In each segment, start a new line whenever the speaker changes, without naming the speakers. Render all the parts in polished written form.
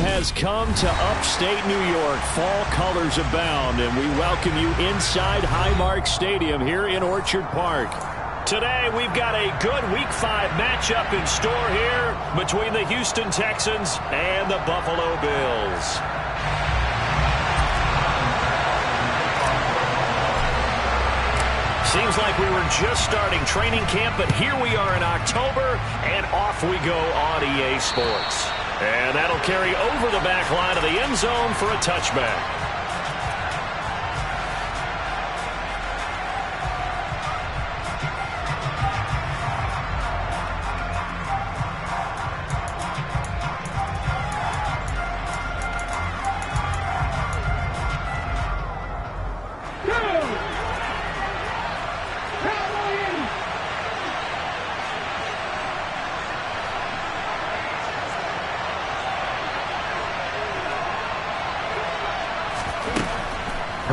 has come to upstate New York. Fall colors abound, and we welcome you inside Highmark Stadium here in Orchard Park. Today, we've got a good Week 5 matchup in store here between the Houston Texans and the Buffalo Bills. Seems like we were just starting training camp, but here we are in October, and off we go on EA Sports. And that'll carry over the back line of the end zone for a touchback.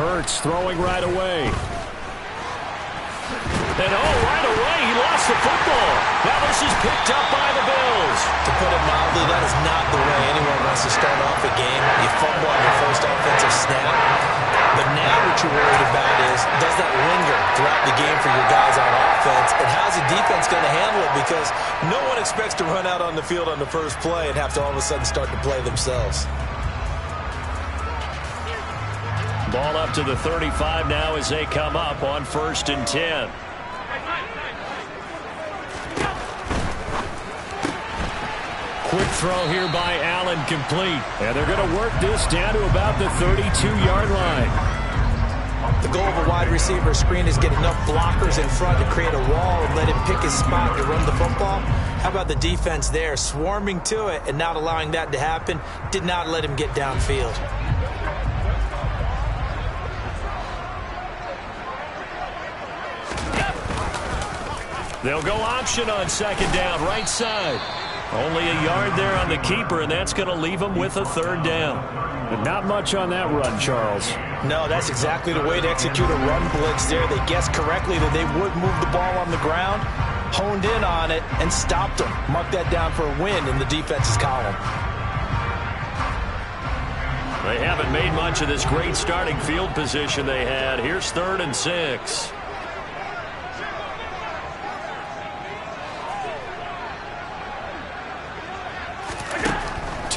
Hurts throwing right away. And right away, he lost the football. Now this is picked up by the Bills.
To put it mildly, that is not the way anyone wants to start off a game. You fumble on your first offensive snap. But now what you're worried about is, does that linger throughout the game for your guys on offense? And how's the defense going to handle it? Because no one expects to run out on the field on the first play and have to all of a sudden start to play themselves.
Ball up to the 35 now as they come up on 1st and 10. Quick throw here by Allen, complete. And they're going to work this down to about the 32-yard line.
The goal of a wide receiver screen is get enough blockers in front to create a wall and let him pick his spot to run the football. How about the defense there, swarming to it and not allowing that to happen? Did not let him get downfield.
They'll go option on 2nd down, right side. Only a yard there on the keeper, and that's going to leave them with a 3rd down. But not much on that run, Charles.
No, that's exactly the way to execute a run blitz there. They guessed correctly that they would move the ball on the ground, honed in on it, and stopped them. Mark that down for a win in the defense's column.
They haven't made much of this great starting field position they had. Here's 3rd and 6.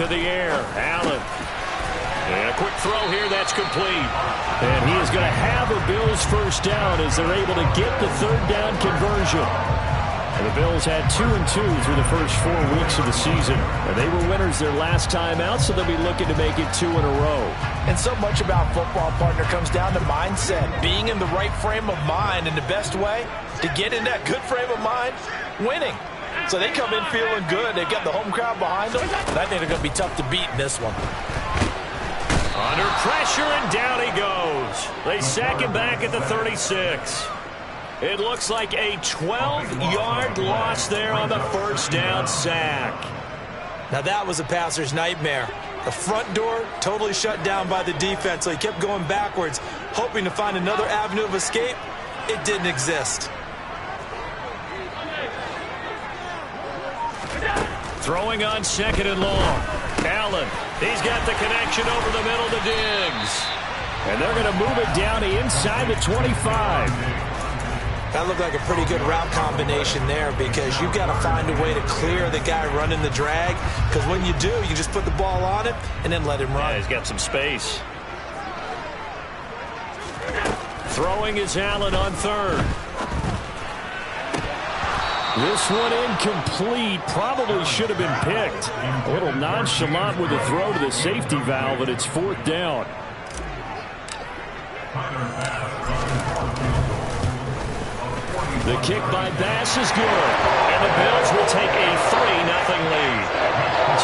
To the air, Allen. And a quick throw here, that's complete. And he is going to have a Bills 1st down as they're able to get the 3rd down conversion. And the Bills had 2-2 through the first 4 weeks of the season. And they were winners their last time out, so they'll be looking to make it 2 in a row.
And so much about football, partner, comes down to mindset. Being in the right frame of mind, and the best way to get in that good frame of mind, winning. So they come in feeling good. They've got the home crowd behind them. And I think they're going to be tough to beat in this one.
Under pressure, and down he goes. They sack him back at the 36. It looks like a 12-yard loss there on the 1st down sack.
Now that was a passer's nightmare. The front door totally shut down by the defense. So he kept going backwards, hoping to find another avenue of escape. It didn't exist.
Throwing on 2nd and long. Allen, he's got the connection over the middle to Diggs. And they're going to move it down to inside the 25.
That looked like a pretty good route combination there because you've got to find a way to clear the guy running the drag. Because when you do, you just put the ball on it and then let him run.
Yeah, he's got some space. Throwing is Allen on 3rd. This one incomplete. Probably should have been picked. A little nonchalant with the throw to the safety valve, and it's 4th down. The kick by Bass is good. And the Bills will take a 3-0 lead.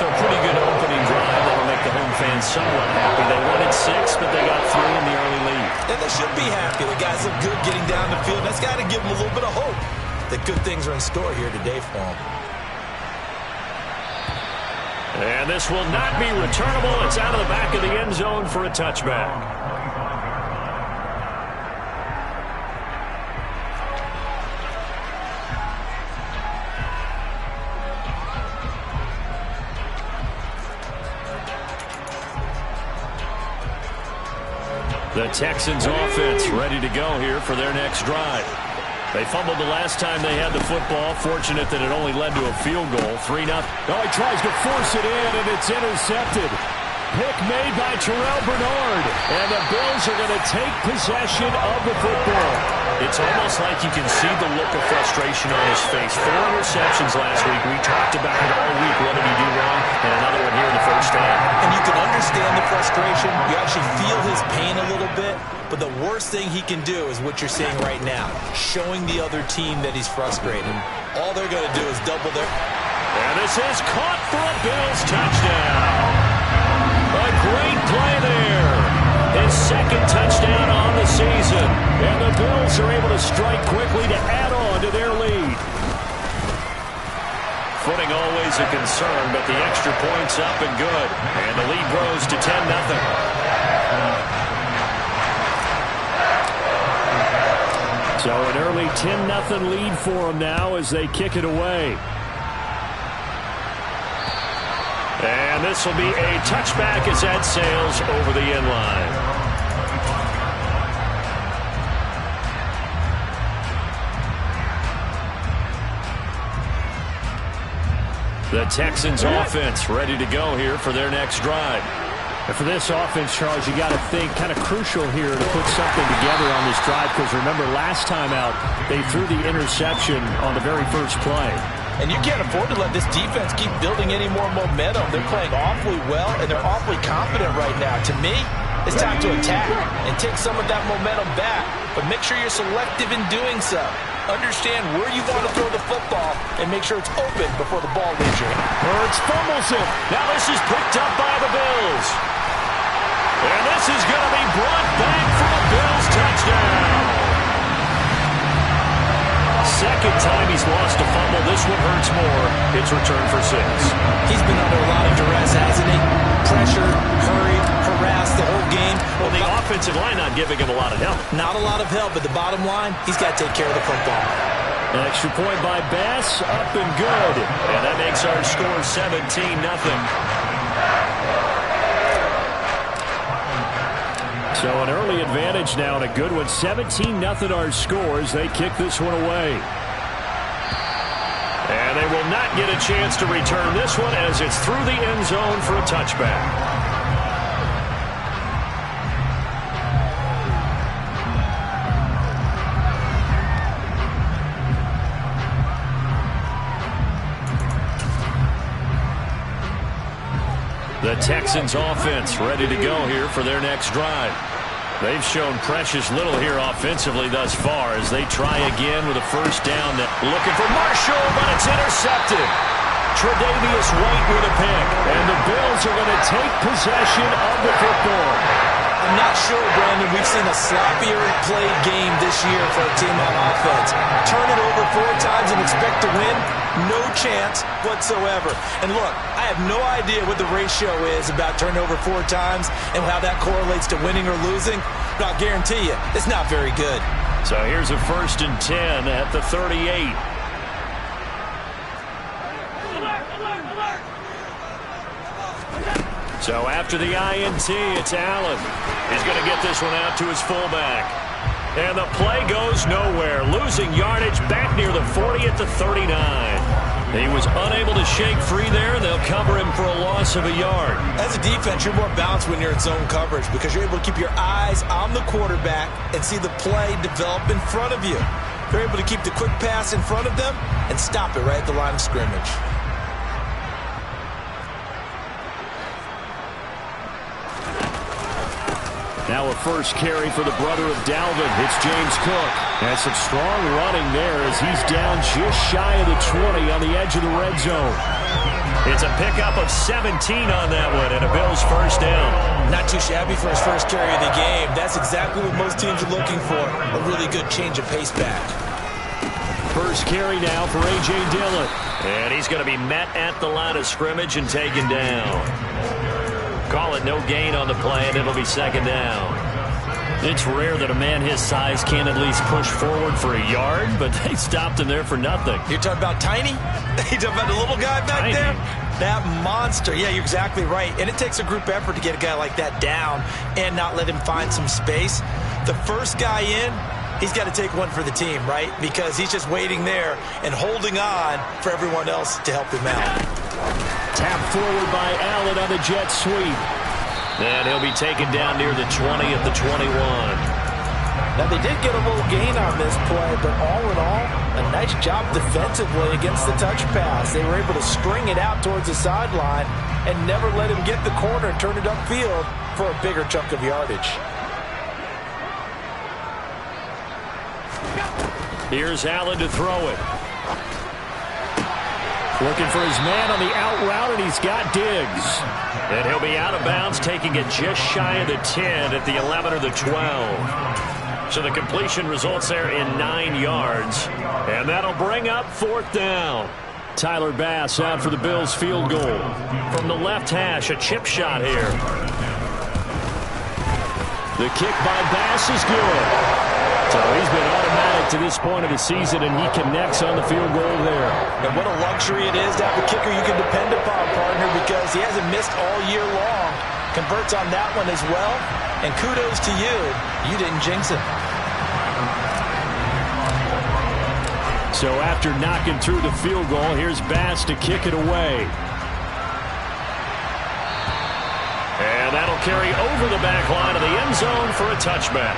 So a pretty good opening drive that'll make the home fans somewhat happy. They wanted 6, but they got 3 in the early lead.
And they should be happy. The guys look good getting down the field. That's got to give them a little bit of hope that good things are in store here today for them.
And this will not be returnable. It's out of the back of the end zone for a touchback. The Texans offense ready to go here for their next drive. They fumbled the last time they had the football. Fortunate that it only led to a field goal. 3-0. Oh, he tries to force it in, and it's intercepted. Pick made by Terrell Bernard. And the Bills are going to take possession of the football.
It's almost like you can see the look of frustration on his face. 4 interceptions last week. We talked about it all week. What did he do wrong? And another one here in the first half.
And you can understand the frustration. You actually feel his pain a little bit. But the worst thing he can do is what you're seeing right now, showing the other team that he's frustrated. All they're going to do is double their...
And this is caught for a Bills touchdown. A great play there. His second touchdown on the season. And the Bills are able to strike quickly to add on to their lead. Footing always a concern, but the extra point's up and good. And the lead grows to 10-0. So an early 10-0 lead for them now as they kick it away. And this will be a touchback as that sails over the end line. The Texans offense ready to go here for their next drive.
And for this offense, Charles, you got to think kind of crucial here to put something together on this drive, because remember last time out they threw the interception on the very first play.
And you can't afford to let this defense keep building any more momentum. They're playing awfully well, and they're awfully confident right now. To me, it's time to attack and take some of that momentum back. But make sure you're selective in doing so. Understand where you want to throw the football and make sure it's open before the ball leaves your hand.
Hurts fumbles it. Now this is picked up by the Bills. And this is going to be brought back for a Bills touchdown. Second time he's lost a fumble. This one hurts more. It's returned for 6.
He's been under a lot of duress, hasn't he? Pressure, hurried, harassed the whole game.
Well, the offensive line not giving him a lot of help.
Not a lot of help, but the bottom line, he's got to take care of the football.
An extra point by Bass, up and good. And that makes our score 17-0. So an early advantage now and a good one. 17-0 our scores. They kick this one away. And they will not get a chance to return this one as it's through the end zone for a touchback. The Texans offense ready to go here for their next drive. They've shown precious little here offensively thus far as they try again with a first down. Looking for Marshall, but it's intercepted. Tre'Davious White with a pick. And the Bills are going to take possession of the football.
I'm not sure, Brandon, we've seen a sloppier played game this year for a team on offense. Turn it over 4 times and expect to win? No chance whatsoever. And look, I have no idea what the ratio is about turning over 4 times and how that correlates to winning or losing, but I'll guarantee you, it's not very good.
So here's a 1st and 10 at the 38. So after the INT, it's Allen. He's going to get this one out to his fullback. And the play goes nowhere. Losing yardage back near the 40 at the 39. He was unable to shake free there, and they'll cover him for a loss of a yard.
As a defense, you're more balanced when you're in zone coverage because you're able to keep your eyes on the quarterback and see the play develop in front of you. You're able to keep the quick pass in front of them and stop it right at the line of scrimmage.
Now a first carry for the brother of Dalvin. It's James Cook. And some strong running there as he's down just shy of the 20 on the edge of the red zone.
It's a pickup of 17 on that one and a Bills first down.
Not too shabby for his first carry of the game. That's exactly what most teams are looking for. A really good change of pace back.
First carry now for A.J. Dillon. And he's going to be met at the line of scrimmage and taken down. Call it no gain on the play, and it'll be 2nd down. It's rare that a man his size can at least push forward for a yard, but they stopped him there for nothing.
You're talking about tiny? You talking about the little guy back there? That monster. Yeah, you're exactly right. And it takes a group effort to get a guy like that down and not let him find some space. The first guy in, he's got to take one for the team, right? Because he's just waiting there and holding on for everyone else to help him out.
Tap forward by Allen on the jet sweep. And he'll be taken down near the 20 at the 21.
Now, they did get a little gain on this play, but all in all, a nice job defensively against the touch pass. They were able to string it out towards the sideline and never let him get the corner and turn it upfield for a bigger chunk of yardage.
Here's Allen to throw it. Looking for his man on the out route, and he's got Diggs. And he'll be out of bounds, taking it just shy of the 10 at the 11 or the 12. So the completion results there in 9 yards. And that'll bring up 4th down. Tyler Bass out for the Bills field goal. From the left hash, a chip shot here. The kick by Bass is good. So he's been automatic to this point of the season, and he connects on the field goal there.
And what a luxury it is to have a kicker you can depend upon, partner, because he hasn't missed all year long. Converts on that one as well. And kudos to you. You didn't jinx it.
So after knocking through the field goal, here's Bass to kick it away. And that'll carry over the back line of the end zone for a touchback.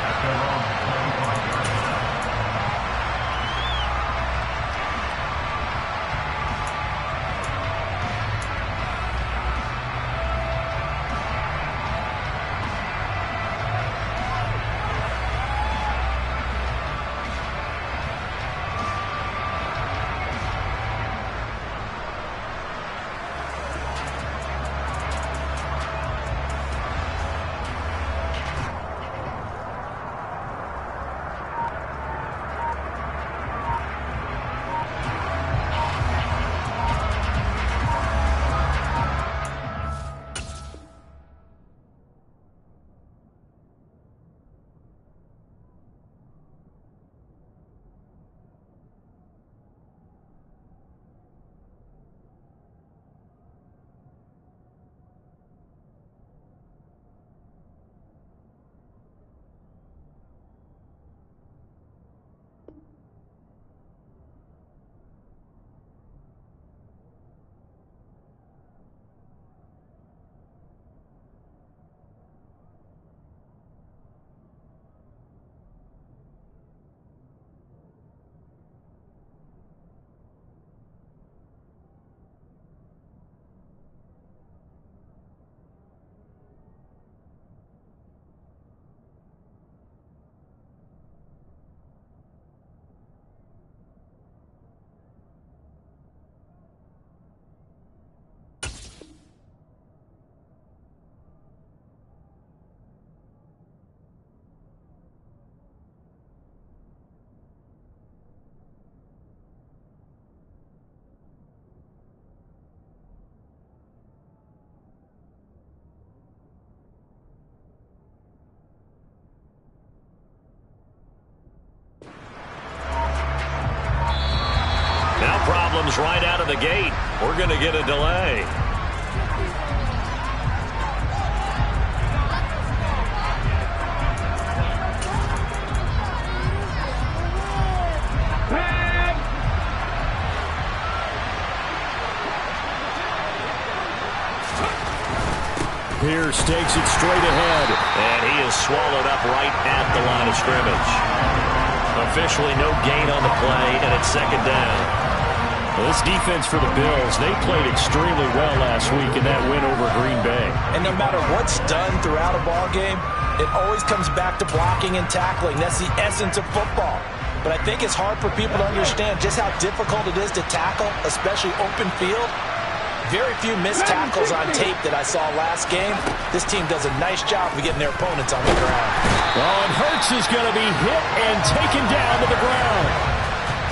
Problems right out of the gate. We're going to get a delay. Pierce takes it straight ahead. And he is swallowed up right at the line of scrimmage. Officially no gain on the play, and it's 2nd down. Well, this defense for the Bills, they played extremely well last week in that win over Green Bay.
And no matter what's done throughout a ball game, it always comes back to blocking and tackling. That's the essence of football. But I think it's hard for people to understand just how difficult it is to tackle, especially open field. Very few missed tackles on tape that I saw last game. This team does a nice job of getting their opponents on the ground.
Well, and Hurts is going to be hit and taken down to the ground.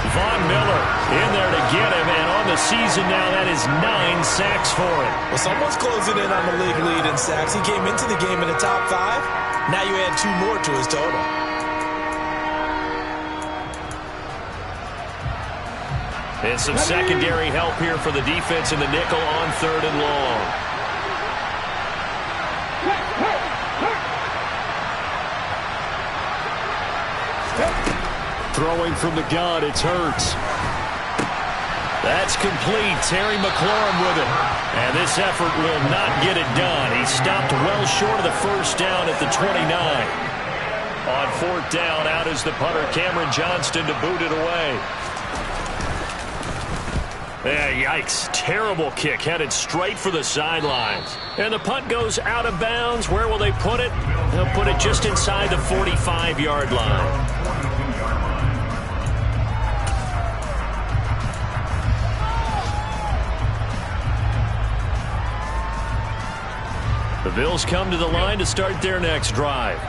Von Miller in there to get him, and on the season now, that is 9 sacks for him.
Well, someone's closing in on the league lead in sacks. He came into the game in the top 5. Now you add 2 more to his total.
And some secondary help here for the defense in the nickel on 3rd and long.
Throwing from the gun, it's Hurts.
That's complete. Terry McLaurin with it. And this effort will not get it done. He stopped well short of the first down at the 29. On 4th down, out is the punter, Cameron Johnston, to boot it away. Yeah, yikes. Terrible kick, headed straight for the sidelines. And the punt goes out of bounds. Where will they put it? They'll put it just inside the 45-yard line. The Bills come to the line to start their next drive.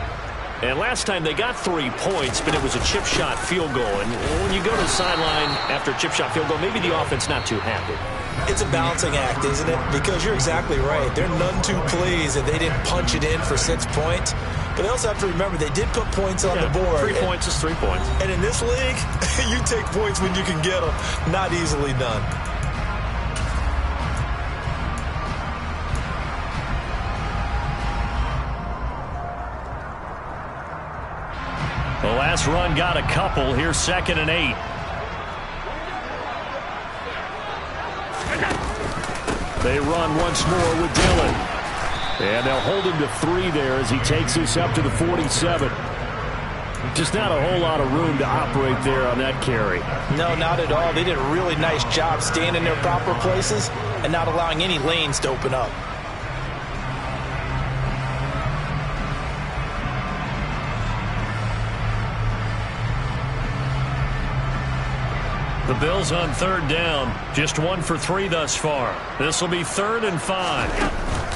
And last time they got 3 points, but it was a chip shot field goal. And when you go to the sideline after a chip shot field goal, maybe the offense not too happy.
It's a balancing act, isn't it? Because you're exactly right. They're none too pleased that they didn't punch it in for 6 points. But they also have to remember they did put points on the board.
3 points is 3 points.
And in this league, you take points when you can get them. Not easily done.
The last run got a couple. Here's 2nd and 8.
They run once more with Dillon. And they'll hold him to 3 there as he takes this up to the 47. Just not a whole lot of room to operate there on that carry.
No, not at all. They did a really nice job staying in their proper places and not allowing any lanes to open up.
The Bills on 3rd down. Just 1 for 3 thus far. This will be 3rd and 5.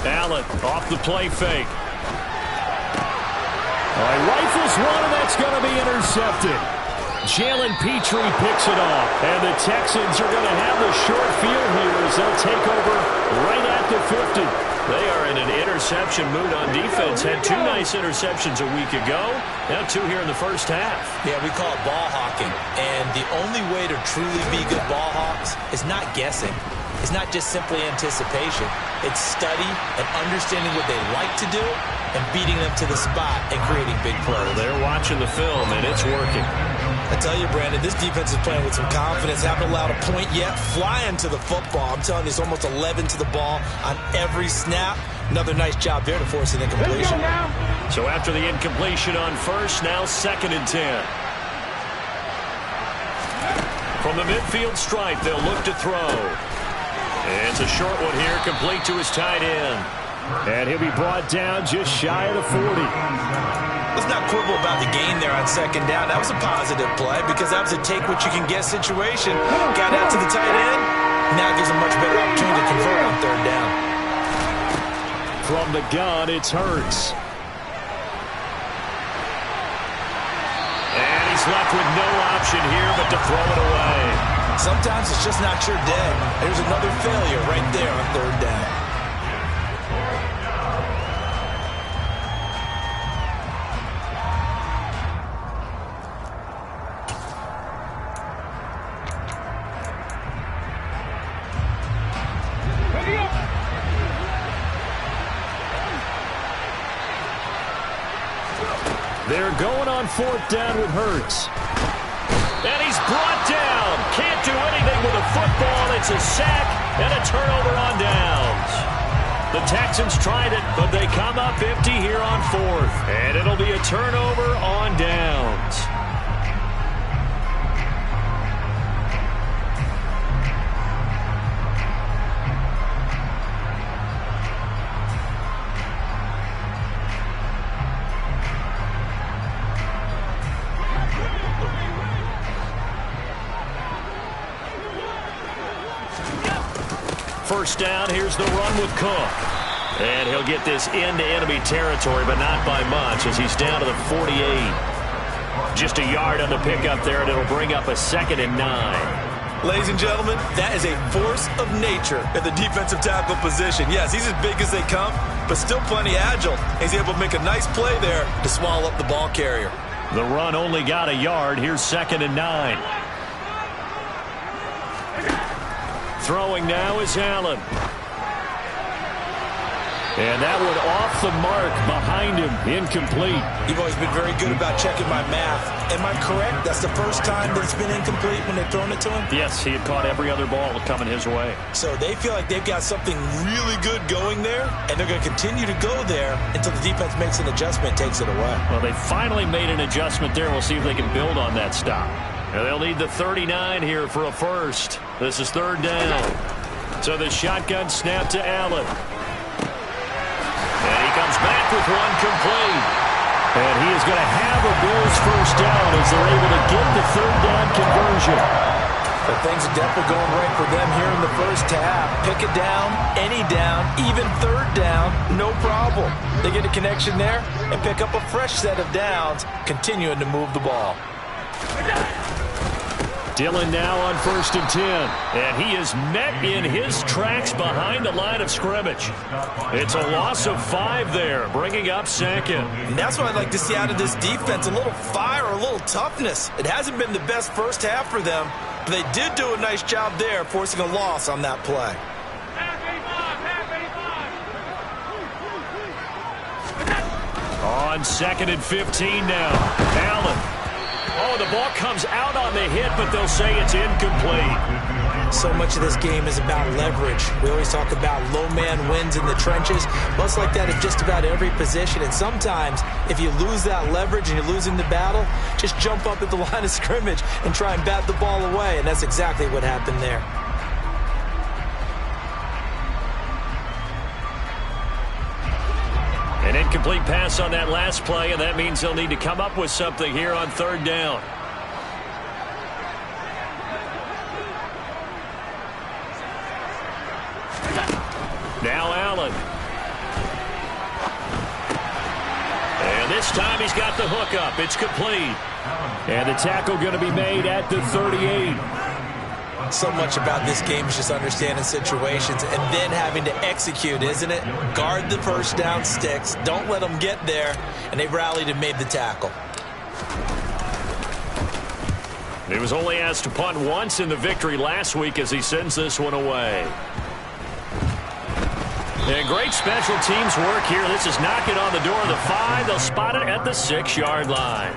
Allen off the play fake.
Rifles one, and that's going to be intercepted. Jalen Petrie picks it off. And the Texans are going to have the short field here as they'll take over right at the 50.
They are in an interception mood on defense. Had 2 nice interceptions a week ago. Now 2 here in the first half.
Yeah, we call it ball hawking. And the only way to truly be good ball hawks is not guessing. It's not just simply anticipation. It's study and understanding what they like to do and beating them to the spot and creating big plays.
They're watching the film, and it's working.
I tell you, Brandon, this defense is playing with some confidence. Haven't allowed a point yet. Flying to the football. I'm telling you, it's almost 11 to the ball on every snap. Another nice job there to force an incompletion.
So after the incompletion on 1st, now 2nd and 10. From the midfield stripe, they'll look to throw. And it's a short one here, complete to his tight end.
And he'll be brought down just shy of the 40.
Let's not quibble about the gain there on 2nd down. That was a positive play because that was a take-what-you-can-get situation. Got out to the tight end. Now gives him much better opportunity to convert on 3rd down.
From the gun, it's Hurts.
And he's left with no option here but to throw it away.
Sometimes it's just not your day. There's another failure right there on 3rd down.
They're going on 4th down with Hurts.
And he's brought down. Can't do anything with a football. It's a sack and a turnover on downs. The Texans tried it, but they come up empty here on 4th. And it'll be a turnover on downs. First down, here's the run with Cook. And he'll get this into enemy territory, but not by much as he's down to the 48. Just a yard on the pickup there, and it'll bring up a 2nd and 9.
Ladies and gentlemen, that is a force of nature at the defensive tackle position. Yes, he's as big as they come, but still plenty agile. He's able to make a nice play there to swallow up the ball carrier.
The run only got a yard. Here's 2nd and 9. Throwing now is Allen. And that one off the mark behind him, incomplete.
You've always been very good about checking my math. Am I correct? That's the first time that it's been incomplete when they've thrown it to him?
Yes, he had caught every other ball coming his way.
So they feel like they've got something really good going there, and they're going to continue to go there until the defense makes an adjustment and takes it away.
Well, they finally made an adjustment there. We'll see if they can build on that stop.
And they'll need the 39 here for a first. This is third down. So the shotgun snap to Allen. And he comes back with one complete. And he is going to have a Bills first down as they're able to get the third down conversion.
But things are definitely going right for them here in the first half. Pick it down, any down, even third down, no problem. They get a connection there and pick up a fresh set of downs, continuing to move the ball.
Dillon now on 1st and 10. And he is met in his tracks behind the line of scrimmage. It's a loss of 5 there, bringing up second.
And that's what I'd like to see out of this defense, a little fire, a little toughness. It hasn't been the best first half for them, but they did do a nice job there, forcing a loss on that play.
On 2nd and 15 now. Allen. Oh, the ball comes out on the hit, but they'll say it's incomplete.
So much of this game is about leverage. We always talk about low man wins in the trenches. Most like that in just about every position. And sometimes, if you lose that leverage and you're losing the battle, just jump up at the line of scrimmage and try and bat the ball away. And that's exactly what happened there.
An incomplete pass on that last play, and that means they'll need to come up with something here on third down. Now Allen. And this time he's got the hook up. It's complete. And the tackle going to be made at the 38.
So much about this game is just understanding situations and then having to execute, isn't it? Guard the first down sticks. Don't let them get there. And they rallied and made the tackle.
He was only asked to punt once in the victory last week as he sends this one away. And great special teams work here. This is knocking on the door of the 5. They'll spot it at the 6-yard line.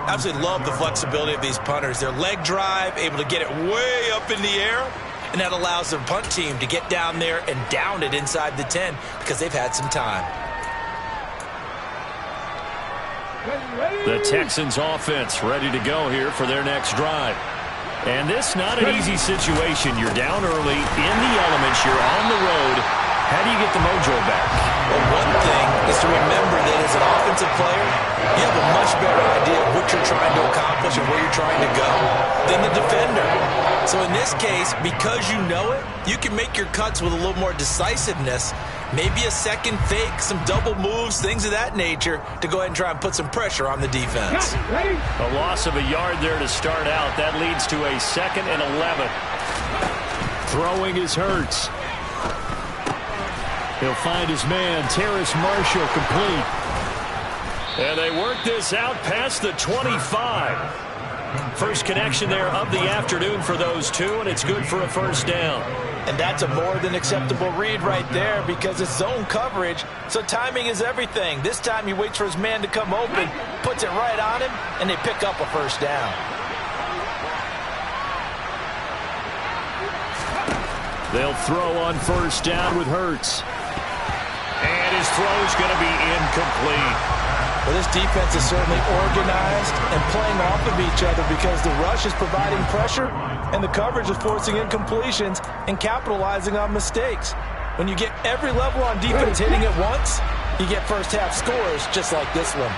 Absolutely love the flexibility of these punters. Their leg drive, able to get it way up in the air, and that allows the punt team to get down there and down it inside the 10 because they've had some time.
The Texans offense ready to go here for their next drive. And this not an easy situation. You're down early, in the elements, you're on the road. How do you get the mojo back?
Well, one thing is to remember that as an offensive player, you have a much better idea of what you're trying to accomplish and where you're trying to go than the defender. So in this case, because you know it, you can make your cuts with a little more decisiveness, maybe a second fake, some double moves, things of that nature, to go ahead and try and put some pressure on the defense.
A loss of a yard there to start out. That leads to a 2nd and 11. Throwing is Hurts. He'll find his man, Terrace Marshall, complete. And they work this out past the 25. First connection there of the afternoon for those two, and it's good for a first down.
And that's a more than acceptable read right there because it's zone coverage, so timing is everything. This time he waits for his man to come open, puts it right on him, and they pick up a first down.
They'll throw on first down with Hurts. And his throw's going to be incomplete.
Well, this defense is certainly organized and playing off of each other because the rush is providing pressure and the coverage is forcing incompletions and capitalizing on mistakes. When you get every level on defense hitting at once, you get first half scores just like this one.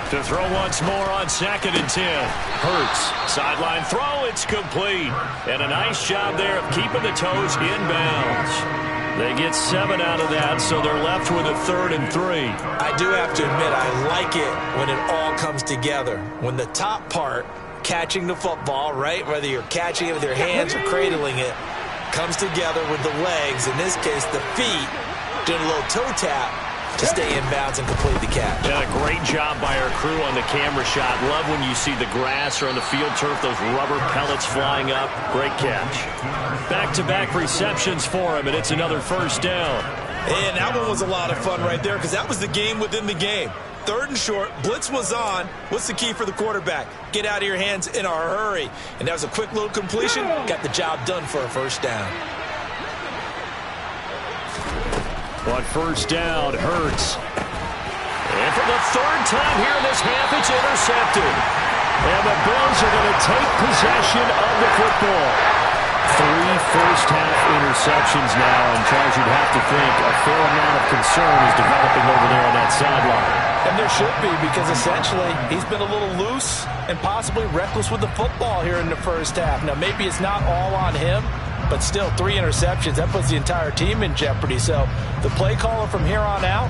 To throw once more on 2nd and 10. Hurts, sideline throw, it's complete. And a nice job there of keeping the toes inbounds. They get 7 out of that, so they're left with a 3rd and 3.
I do have to admit, I like it when it all comes together. When the top part, catching the football, right, whether you're catching it with your hands or cradling it, comes together with the legs, in this case the feet, doing a little toe tap,
to stay in bounds and complete the catch.
Yeah, a great job by our crew on the camera shot. Love when you see the grass or on the field turf, those rubber pellets flying up. Great catch.
Back-to-back receptions for him, and it's another first down.
And that one was a lot of fun right there because that was the game within the game. 3rd and short, blitz was on. What's the key for the quarterback? Get out of your hands in a hurry. And that was a quick little completion. Got the job done for a first down.
On first down, Hurts. And for the 3rd time here in this half, it's intercepted. And the Bills are going to take possession of the football. 3 first-half interceptions now, and Charles, you'd have to think a fair amount of concern is developing over there on that sideline.
And there should be, because essentially he's been a little loose and possibly reckless with the football here in the first half. Now, maybe it's not all on him, but still 3 interceptions. That puts the entire team in jeopardy. So the play caller from here on out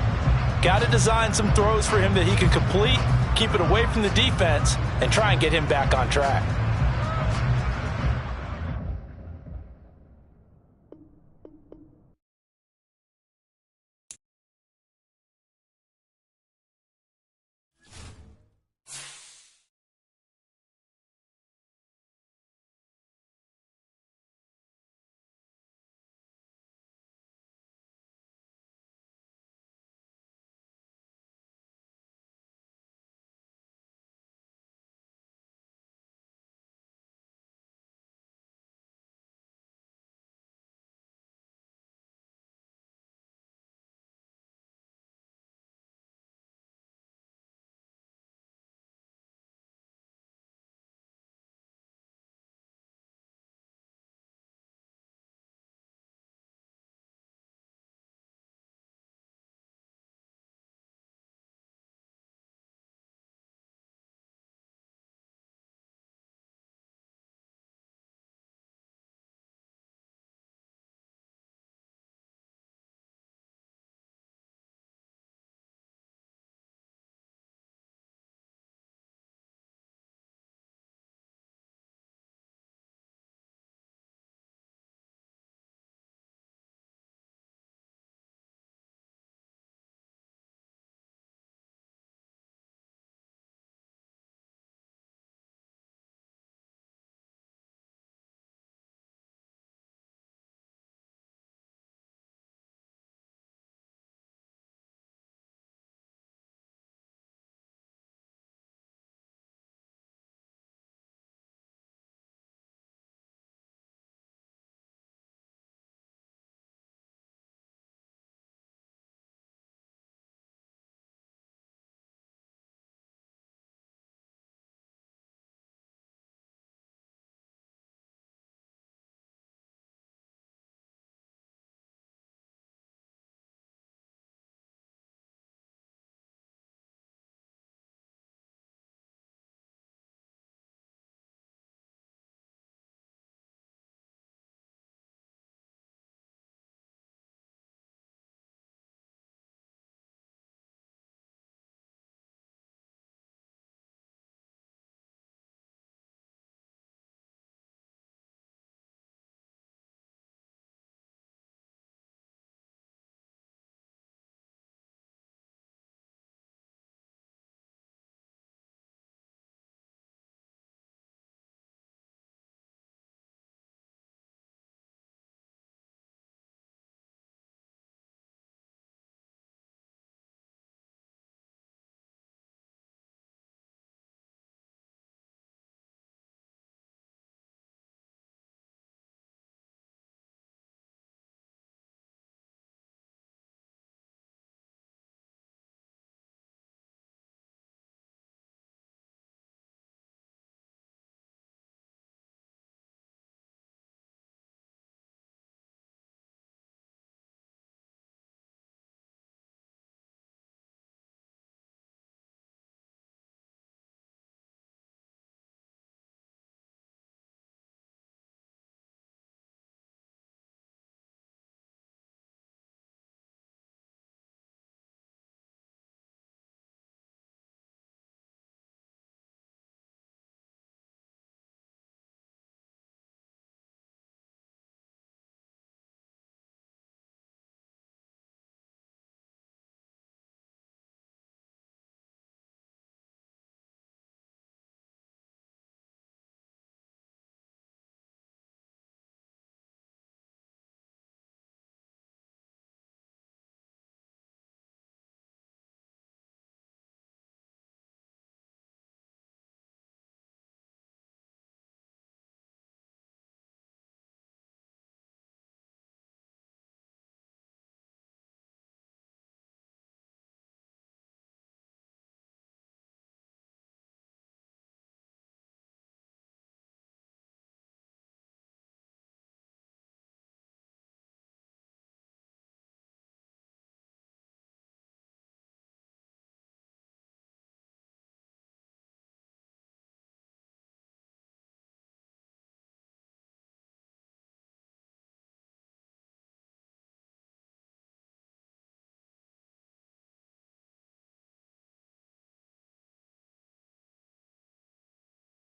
got to design some throws for him that he can complete, keep it away from the defense, and try and get him back on track.